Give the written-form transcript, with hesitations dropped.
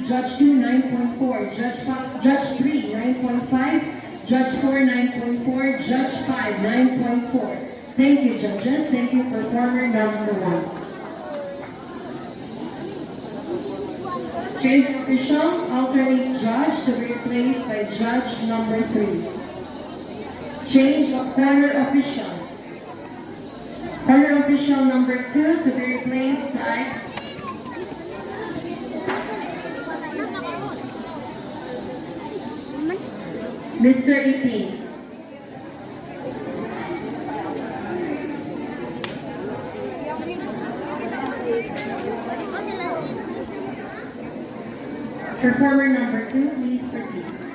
Judge 2, 9.4. Judge 3, 9.5. Judge 4, 9.4. Judge 5, 9.4. Thank you, judges. Thank you, performer number 1. Change of official, alternate judge to be replaced by judge number 3. Change of corner official. Corner official number 2 to be replaced by Mr. E.P. Performer number 2, please proceed.